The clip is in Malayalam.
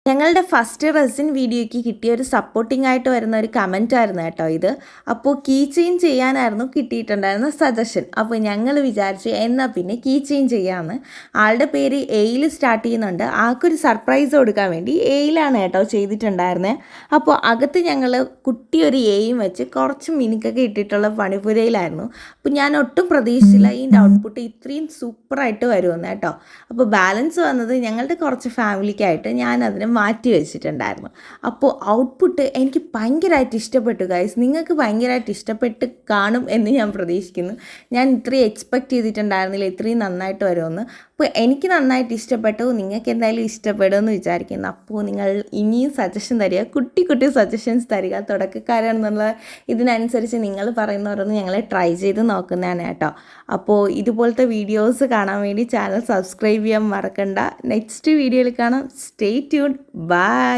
ഞങ്ങളുടെ ഫസ്റ്റ് റെസിൻ വീഡിയോയ്ക്ക് കിട്ടിയ ഒരു സപ്പോർട്ടിംഗ് ആയിട്ട് വരുന്ന ഒരു കമൻ്റ് ആയിരുന്നു കേട്ടോ ഇത്. അപ്പോൾ കീ ചെയിൻ ചെയ്യാനായിരുന്നു കിട്ടിയിട്ടുണ്ടായിരുന്ന സജഷൻ. അപ്പോൾ ഞങ്ങൾ വിചാരിച്ചു എന്നാൽ പിന്നെ കീ ചെയിൻ ചെയ്യാമെന്ന്. ആളുടെ പേര് എയിൽ സ്റ്റാർട്ട് ചെയ്യുന്നുണ്ട്. ആൾക്കൊരു സർപ്രൈസ് കൊടുക്കാൻ വേണ്ടി എയിലാണ് കേട്ടോ ചെയ്തിട്ടുണ്ടായിരുന്നത്. അപ്പോൾ അകത്ത് ഞങ്ങൾ കുട്ടിയൊരു എയും വെച്ച് കുറച്ച് മിനുക്കൊക്കെ ഇട്ടിട്ടുള്ള പണിപ്പുരയിലായിരുന്നു. അപ്പോൾ ഞാൻ ഒട്ടും പ്രതീക്ഷിച്ചില്ല ഇതിൻ്റെ ഔട്ട്പുട്ട് ഇത്രയും സൂപ്പറായിട്ട് വരുമെന്ന് കേട്ടോ. അപ്പോൾ ബാലൻസ് വന്നത് ഞങ്ങളുടെ കുറച്ച് ഫാമിലിക്കായിട്ട് ഞാൻ അതിന് മാറ്റി വെച്ചിട്ടുണ്ടായിരുന്നു. അപ്പോൾ ഔട്ട്പുട്ട് എനിക്ക് ഭയങ്കരമായിട്ട് ഇഷ്ടപ്പെട്ടു ഗൈസ്. നിങ്ങൾക്ക് ഭയങ്കരമായിട്ട് ഇഷ്ടപ്പെട്ട് കാണും എന്ന് ഞാൻ പ്രതീക്ഷിക്കുന്നു. ഞാൻ ഇത്രയും എക്സ്പെക്റ്റ് ചെയ്തിട്ടുണ്ടായിരുന്നില്ല ഇത്രയും നന്നായിട്ട് വരുമെന്ന്. അപ്പോൾ എനിക്ക് നന്നായിട്ട് ഇഷ്ടപ്പെട്ടു. നിങ്ങൾക്ക് എന്തായാലും ഇഷ്ടപ്പെടുമെന്ന് വിചാരിക്കുന്നു. അപ്പോൾ നിങ്ങൾ ഇനിയും സജഷൻ തരിക, കുട്ടി കുട്ടി സജഷൻസ് തരിക. തുടക്കക്കാരാണെന്നുള്ള ഇതിനനുസരിച്ച് നിങ്ങൾ പറയുന്നവരൊന്ന് ഞങ്ങളെ ട്രൈ ചെയ്ത് നോക്കുന്നതാണ് കേട്ടോ. അപ്പോൾ ഇതുപോലത്തെ വീഡിയോസ് കാണാൻ വേണ്ടി ചാനൽ സബ്സ്ക്രൈബ് ചെയ്യാൻ മറക്കണ്ട. നെക്സ്റ്റ് വീഡിയോയിൽ കാണാം. Stay tune. Bye.